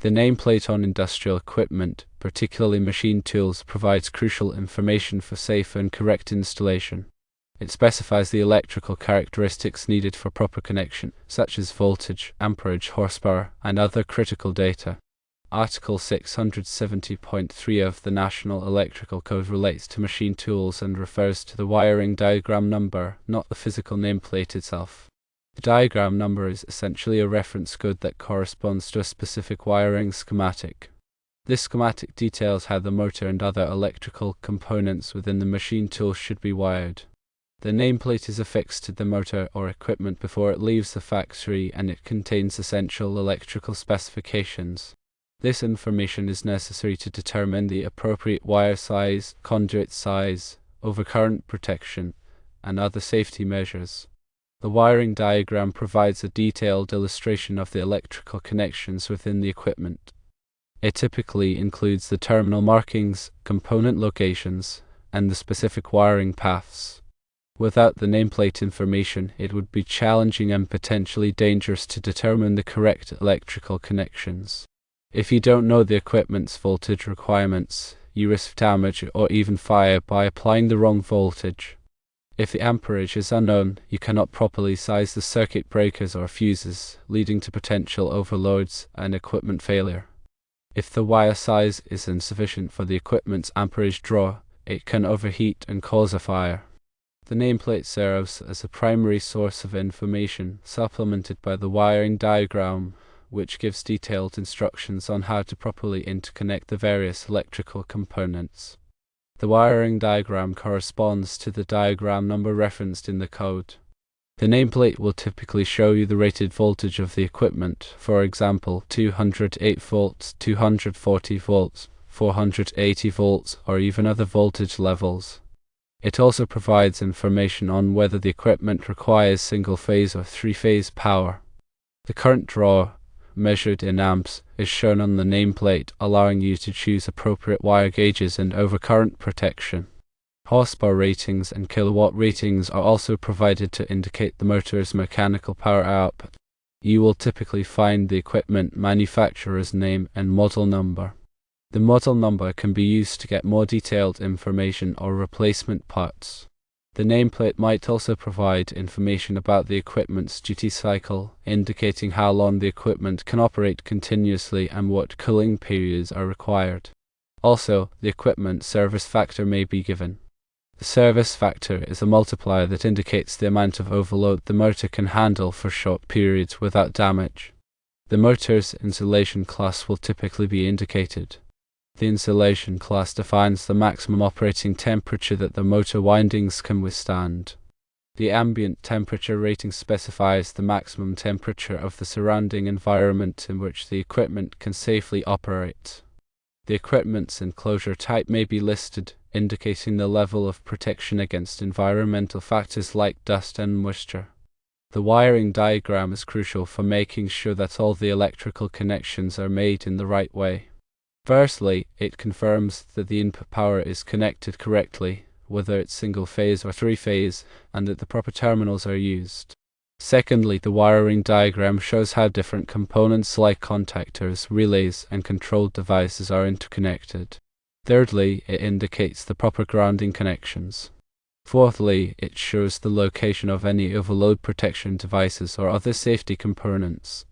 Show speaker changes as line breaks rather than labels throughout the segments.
The nameplate on industrial equipment, particularly machine tools, provides crucial information for safe and correct installation. It specifies the electrical characteristics needed for proper connection, such as voltage, amperage, horsepower, and other critical data. Article 670.3 of the National Electrical Code relates to machine tools and refers to the wiring diagram number, not the physical nameplate itself. The diagram number is essentially a reference code that corresponds to a specific wiring schematic. This schematic details how the motor and other electrical components within the machine tool should be wired. The nameplate is affixed to the motor or equipment before it leaves the factory, and it contains essential electrical specifications. This information is necessary to determine the appropriate wire size, conduit size, overcurrent protection, and other safety measures. The wiring diagram provides a detailed illustration of the electrical connections within the equipment. It typically includes the terminal markings, component locations, and the specific wiring paths. Without the nameplate information, it would be challenging and potentially dangerous to determine the correct electrical connections. If you don't know the equipment's voltage requirements, you risk damage or even fire by applying the wrong voltage. If the amperage is unknown, you cannot properly size the circuit breakers or fuses, leading to potential overloads and equipment failure. If the wire size is insufficient for the equipment's amperage draw, it can overheat and cause a fire. The nameplate serves as a primary source of information, supplemented by the wiring diagram, which gives detailed instructions on how to properly interconnect the various electrical components. The wiring diagram corresponds to the diagram number referenced in the code. The nameplate will typically show you the rated voltage of the equipment, for example 208 volts, 240 volts, 480 volts, or even other voltage levels. It also provides information on whether the equipment requires single-phase or three-phase power. The current draw, measured in amps, is shown on the nameplate, allowing you to choose appropriate wire gauges and overcurrent protection. Horsepower ratings and kilowatt ratings are also provided to indicate the motor's mechanical power output. You will typically find the equipment manufacturer's name and model number. The model number can be used to get more detailed information or replacement parts. The nameplate might also provide information about the equipment's duty cycle, indicating how long the equipment can operate continuously and what cooling periods are required. Also, the equipment service factor may be given. The service factor is a multiplier that indicates the amount of overload the motor can handle for short periods without damage. The motor's insulation class will typically be indicated. The insulation class defines the maximum operating temperature that the motor windings can withstand. The ambient temperature rating specifies the maximum temperature of the surrounding environment in which the equipment can safely operate. The equipment's enclosure type may be listed, indicating the level of protection against environmental factors like dust and moisture. The wiring diagram is crucial for making sure that all the electrical connections are made in the right way. Firstly, it confirms that the input power is connected correctly, whether it's single-phase or three-phase, and that the proper terminals are used. Secondly, the wiring diagram shows how different components like contactors, relays, and control devices are interconnected. Thirdly, it indicates the proper grounding connections. Fourthly, it shows the location of any overload protection devices or other safety components.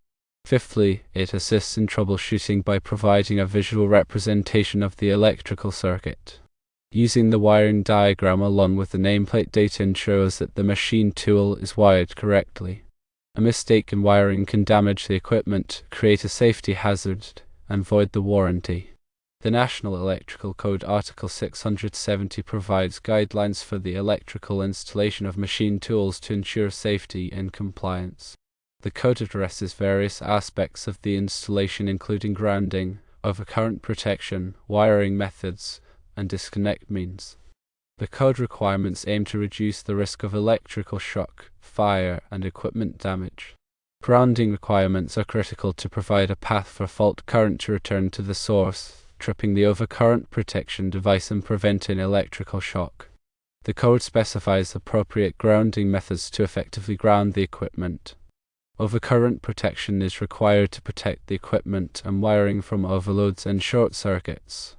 Fifthly, it assists in troubleshooting by providing a visual representation of the electrical circuit. Using the wiring diagram along with the nameplate data ensures that the machine tool is wired correctly. A mistake in wiring can damage the equipment, create a safety hazard, and void the warranty. The National Electrical Code Article 670 provides guidelines for the electrical installation of machine tools to ensure safety and compliance. The code addresses various aspects of the installation including grounding, overcurrent protection, wiring methods, and disconnect means. The code requirements aim to reduce the risk of electrical shock, fire, and equipment damage. Grounding requirements are critical to provide a path for fault current to return to the source, tripping the overcurrent protection device and preventing electrical shock. The code specifies appropriate grounding methods to effectively ground the equipment. Overcurrent protection is required to protect the equipment and wiring from overloads and short circuits.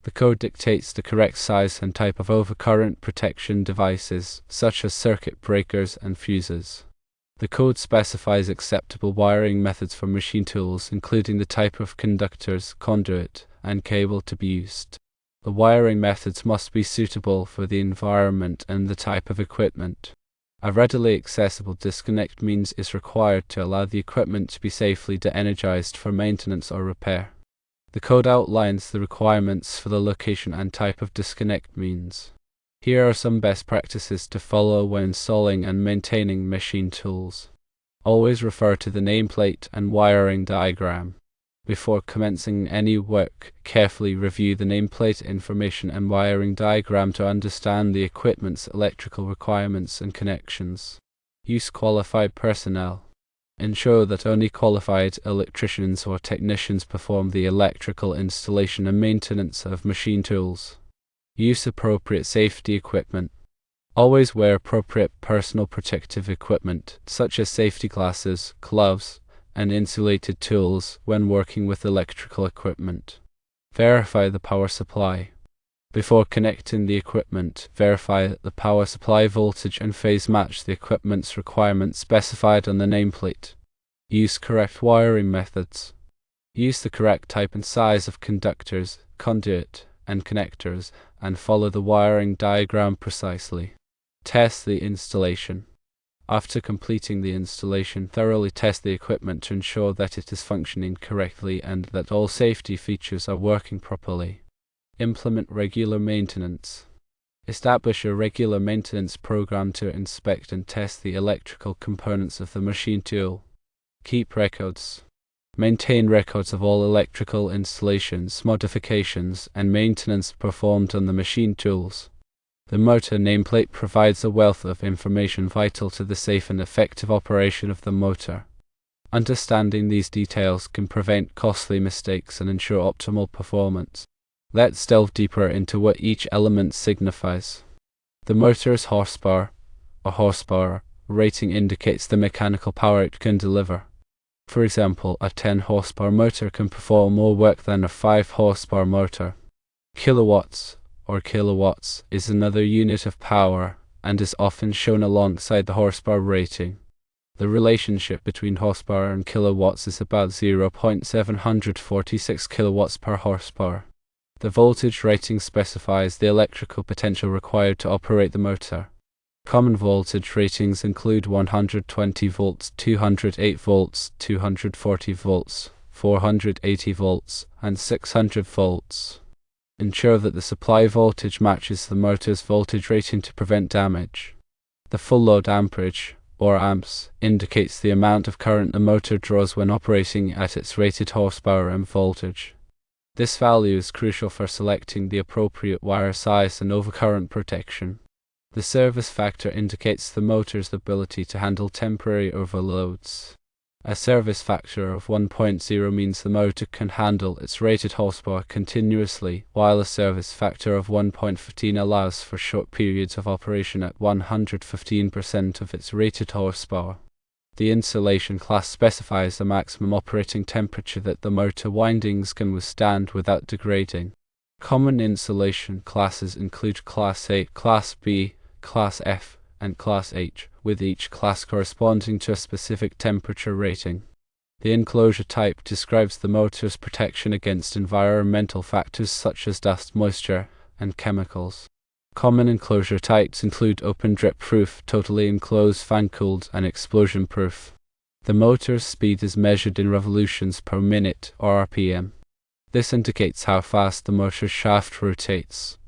The code dictates the correct size and type of overcurrent protection devices, such as circuit breakers and fuses. The code specifies acceptable wiring methods for machine tools, including the type of conductors, conduit, and cable to be used. The wiring methods must be suitable for the environment and the type of equipment. A readily accessible disconnect means is required to allow the equipment to be safely de-energized for maintenance or repair. The code outlines the requirements for the location and type of disconnect means. Here are some best practices to follow when installing and maintaining machine tools. Always refer to the nameplate and wiring diagram. Before commencing any work, carefully review the nameplate information and wiring diagram to understand the equipment's electrical requirements and connections. Use qualified personnel. Ensure that only qualified electricians or technicians perform the electrical installation and maintenance of machine tools. Use appropriate safety equipment. Always wear appropriate personal protective equipment, such as safety glasses, gloves, and insulated tools when working with electrical equipment. Verify the power supply. Before connecting the equipment, verify that the power supply voltage and phase match the equipment's requirements specified on the nameplate. Use correct wiring methods. Use the correct type and size of conductors, conduit, and connectors, and follow the wiring diagram precisely. Test the installation. After completing the installation, thoroughly test the equipment to ensure that it is functioning correctly and that all safety features are working properly. Implement regular maintenance. Establish a regular maintenance program to inspect and test the electrical components of the machine tool. Keep records. Maintain records of all electrical installations, modifications, and maintenance performed on the machine tools. The motor nameplate provides a wealth of information vital to the safe and effective operation of the motor. Understanding these details can prevent costly mistakes and ensure optimal performance. Let's delve deeper into what each element signifies. The motor's horsepower, or horsepower, rating indicates the mechanical power it can deliver. For example, a 10 horsepower motor can perform more work than a 5 horsepower motor. Kilowatts, or kilowatts, is another unit of power and is often shown alongside the horsepower rating. The relationship between horsepower and kilowatts is about 0.746 kilowatts per horsepower. The voltage rating specifies the electrical potential required to operate the motor. Common voltage ratings include 120 volts, 208 volts, 240 volts, 480 volts, and 600 volts. Ensure that the supply voltage matches the motor's voltage rating to prevent damage. The full load amperage, or amps, indicates the amount of current the motor draws when operating at its rated horsepower and voltage. This value is crucial for selecting the appropriate wire size and overcurrent protection. The service factor indicates the motor's ability to handle temporary overloads. A service factor of 1.0 means the motor can handle its rated horsepower continuously, while a service factor of 1.15 allows for short periods of operation at 115% of its rated horsepower. The insulation class specifies the maximum operating temperature that the motor windings can withstand without degrading. Common insulation classes include Class A, Class B, Class F, and Class H, with each class corresponding to a specific temperature rating. The enclosure type describes the motor's protection against environmental factors such as dust, moisture, and chemicals. Common enclosure types include open drip-proof, totally enclosed, fan-cooled, and explosion-proof. The motor's speed is measured in revolutions per minute, or RPM. This indicates how fast the motor's shaft rotates.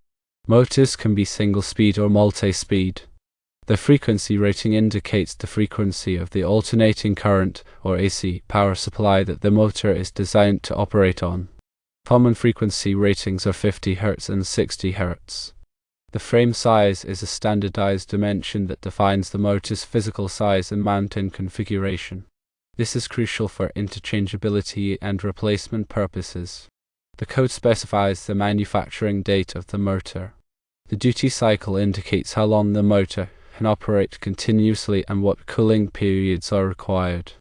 Motors can be single-speed or multi-speed. The frequency rating indicates the frequency of the alternating current, or AC, power supply that the motor is designed to operate on. Common frequency ratings are 50 Hz and 60 Hz. The frame size is a standardized dimension that defines the motor's physical size and mounting configuration. This is crucial for interchangeability and replacement purposes. The code specifies the manufacturing date of the motor. The duty cycle indicates how long the motor can operate continuously and what cooling periods are required.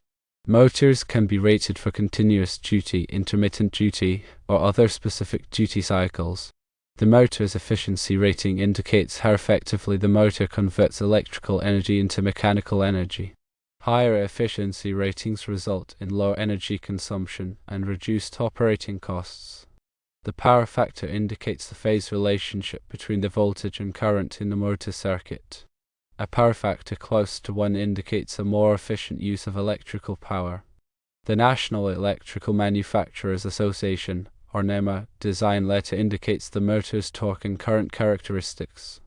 Motors can be rated for continuous duty, intermittent duty, or other specific duty cycles. The motor's efficiency rating indicates how effectively the motor converts electrical energy into mechanical energy. Higher efficiency ratings result in low energy consumption and reduced operating costs. The power factor indicates the phase relationship between the voltage and current in the motor circuit. A power factor close to 1 indicates a more efficient use of electrical power. The National Electrical Manufacturers Association, or NEMA, design letter indicates the motor's torque and current characteristics.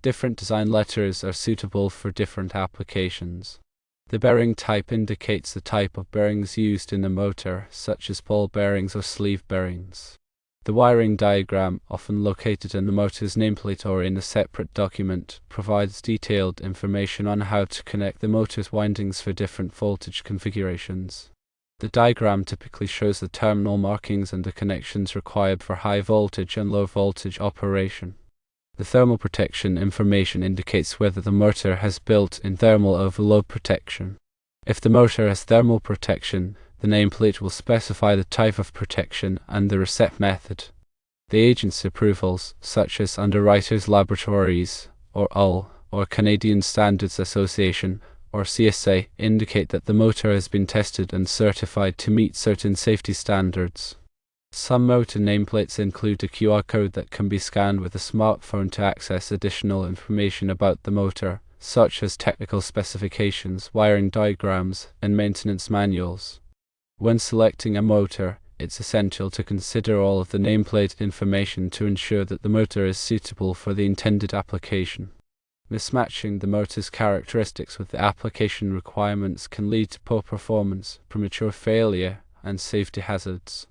Different design letters are suitable for different applications. The bearing type indicates the type of bearings used in the motor, such as ball bearings or sleeve bearings. The wiring diagram, often located in the motor's nameplate or in a separate document, provides detailed information on how to connect the motor's windings for different voltage configurations. The diagram typically shows the terminal markings and the connections required for high voltage and low voltage operation. The thermal protection information indicates whether the motor has built-in thermal overload protection. If the motor has thermal protection, the nameplate will specify the type of protection and the reset method. The agency approvals, such as Underwriters Laboratories, or UL, or Canadian Standards Association, or CSA, indicate that the motor has been tested and certified to meet certain safety standards. Some motor nameplates include a QR code that can be scanned with a smartphone to access additional information about the motor, such as technical specifications, wiring diagrams, and maintenance manuals. When selecting a motor, it's essential to consider all of the nameplate information to ensure that the motor is suitable for the intended application. Mismatching the motor's characteristics with the application requirements can lead to poor performance, premature failure, and safety hazards.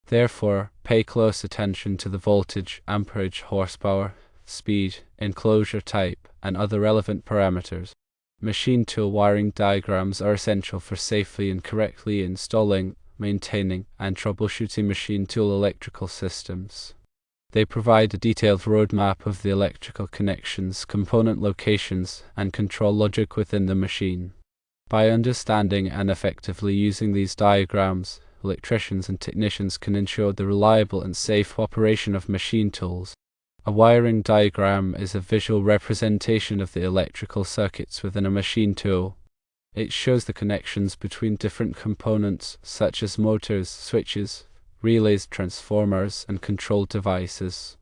Therefore, pay close attention to the voltage, amperage, horsepower, speed, enclosure type, and other relevant parameters. Machine tool wiring diagrams are essential for safely and correctly installing, maintaining, and troubleshooting machine tool electrical systems. They provide a detailed roadmap of the electrical connections, component locations, and control logic within the machine. By understanding and effectively using these diagrams, electricians and technicians can ensure the reliable and safe operation of machine tools. A wiring diagram is a visual representation of the electrical circuits within a machine tool. It shows the connections between different components, such as motors, switches, relays, transformers, and control devices.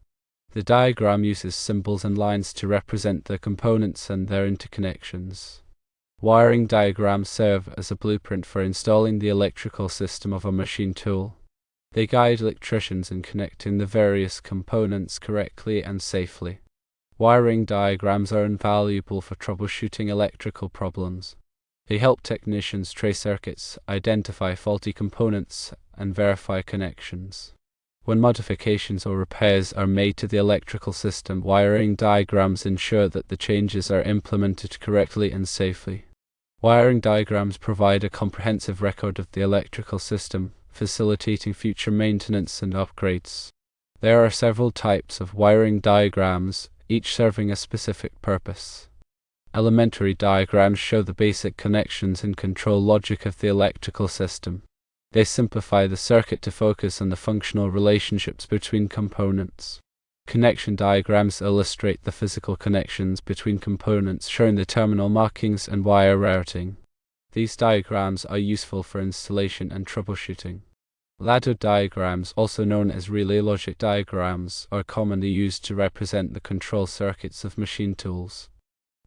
The diagram uses symbols and lines to represent the components and their interconnections. Wiring diagrams serve as a blueprint for installing the electrical system of a machine tool. They guide electricians in connecting the various components correctly and safely. Wiring diagrams are invaluable for troubleshooting electrical problems. They help technicians trace circuits, identify faulty components, and verify connections. When modifications or repairs are made to the electrical system, wiring diagrams ensure that the changes are implemented correctly and safely. Wiring diagrams provide a comprehensive record of the electrical system, facilitating future maintenance and upgrades. There are several types of wiring diagrams, each serving a specific purpose. Elementary diagrams show the basic connections and control logic of the electrical system. They simplify the circuit to focus on the functional relationships between components. Connection diagrams illustrate the physical connections between components, showing the terminal markings and wire routing. These diagrams are useful for installation and troubleshooting. Ladder diagrams, also known as relay logic diagrams, are commonly used to represent the control circuits of machine tools.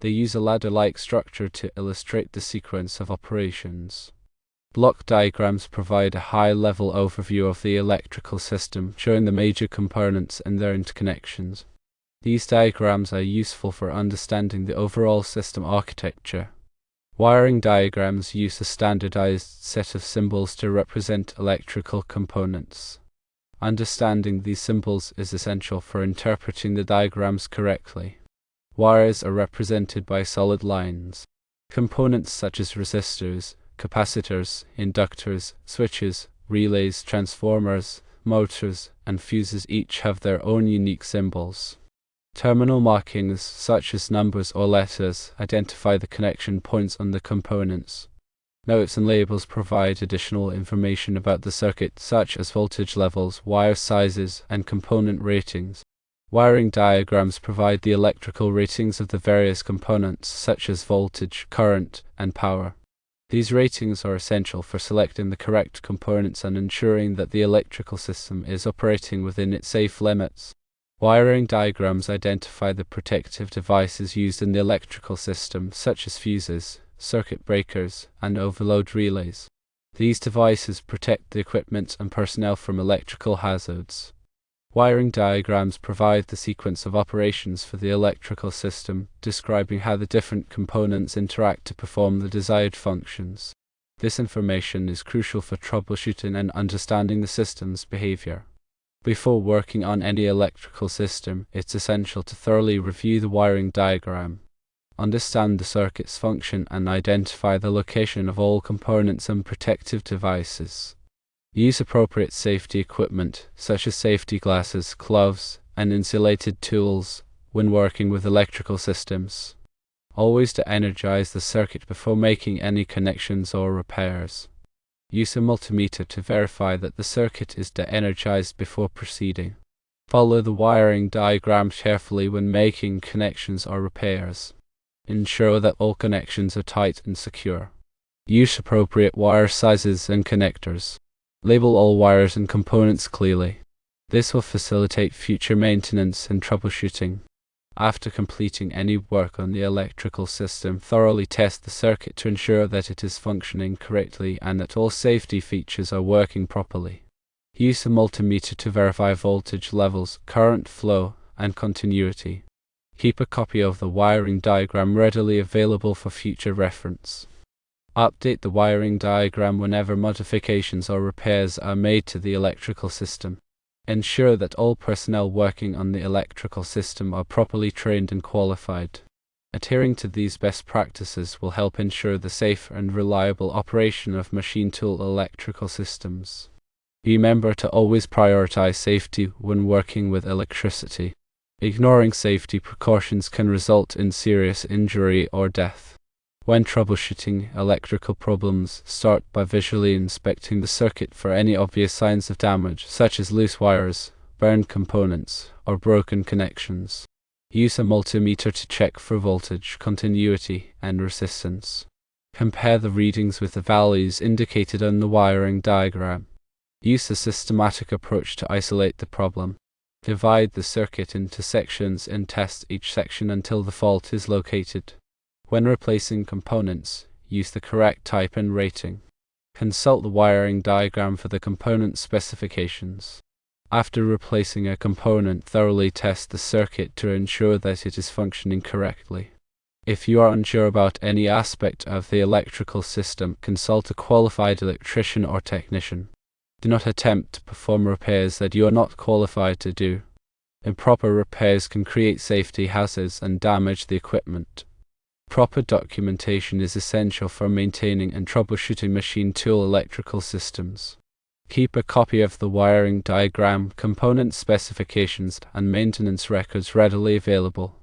They use a ladder-like structure to illustrate the sequence of operations. Block diagrams provide a high-level overview of the electrical system, showing the major components and their interconnections. These diagrams are useful for understanding the overall system architecture. Wiring diagrams use a standardized set of symbols to represent electrical components. Understanding these symbols is essential for interpreting the diagrams correctly. Wires are represented by solid lines. Components such as resistors, capacitors, inductors, switches, relays, transformers, motors, and fuses each have their own unique symbols. Terminal markings, such as numbers or letters, identify the connection points on the components. Notes and labels provide additional information about the circuit, such as voltage levels, wire sizes, and component ratings. Wiring diagrams provide the electrical ratings of the various components, such as voltage, current, and power. These ratings are essential for selecting the correct components and ensuring that the electrical system is operating within its safe limits. Wiring diagrams identify the protective devices used in the electrical system, such as fuses, circuit breakers, and overload relays. These devices protect the equipment and personnel from electrical hazards. Wiring diagrams provide the sequence of operations for the electrical system, describing how the different components interact to perform the desired functions. This information is crucial for troubleshooting and understanding the system's behavior. Before working on any electrical system, it's essential to thoroughly review the wiring diagram. Understand the circuit's function and identify the location of all components and protective devices. Use appropriate safety equipment, such as safety glasses, gloves, and insulated tools, when working with electrical systems. Always de-energize the circuit before making any connections or repairs. Use a multimeter to verify that the circuit is de-energized before proceeding. Follow the wiring diagram carefully when making connections or repairs. Ensure that all connections are tight and secure. Use appropriate wire sizes and connectors. Label all wires and components clearly. This will facilitate future maintenance and troubleshooting. After completing any work on the electrical system, thoroughly test the circuit to ensure that it is functioning correctly and that all safety features are working properly. Use a multimeter to verify voltage levels, current flow, and continuity. Keep a copy of the wiring diagram readily available for future reference. Update the wiring diagram whenever modifications or repairs are made to the electrical system. Ensure that all personnel working on the electrical system are properly trained and qualified. Adhering to these best practices will help ensure the safe and reliable operation of machine tool electrical systems. Remember to always prioritize safety when working with electricity. Ignoring safety precautions can result in serious injury or death. When troubleshooting electrical problems, start by visually inspecting the circuit for any obvious signs of damage, such as loose wires, burned components, or broken connections. Use a multimeter to check for voltage, continuity, and resistance. Compare the readings with the values indicated on the wiring diagram. Use a systematic approach to isolate the problem. Divide the circuit into sections and test each section until the fault is located. When replacing components, use the correct type and rating. Consult the wiring diagram for the component specifications. After replacing a component, thoroughly test the circuit to ensure that it is functioning correctly. If you are unsure about any aspect of the electrical system, consult a qualified electrician or technician. Do not attempt to perform repairs that you are not qualified to do. Improper repairs can create safety hazards and damage the equipment. Proper documentation is essential for maintaining and troubleshooting machine tool electrical systems. Keep a copy of the wiring diagram, component specifications, and maintenance records readily available.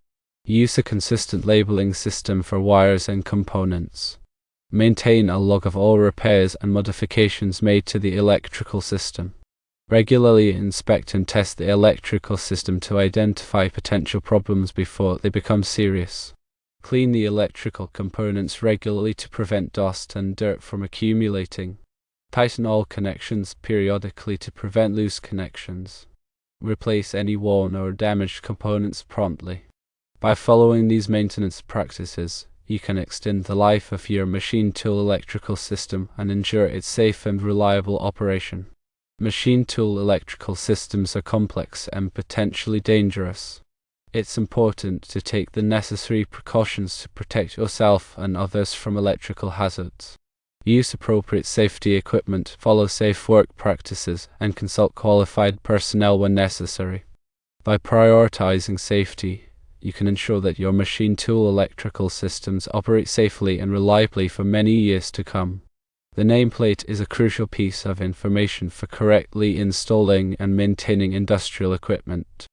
Use a consistent labeling system for wires and components. Maintain a log of all repairs and modifications made to the electrical system. Regularly inspect and test the electrical system to identify potential problems before they become serious. Clean the electrical components regularly to prevent dust and dirt from accumulating. Tighten all connections periodically to prevent loose connections. Replace any worn or damaged components promptly. By following these maintenance practices, you can extend the life of your machine tool electrical system and ensure its safe and reliable operation. Machine tool electrical systems are complex and potentially dangerous. It's important to take the necessary precautions to protect yourself and others from electrical hazards. Use appropriate safety equipment, follow safe work practices, and consult qualified personnel when necessary. By prioritizing safety, you can ensure that your machine tool electrical systems operate safely and reliably for many years to come. The nameplate is a crucial piece of information for correctly installing and maintaining industrial equipment.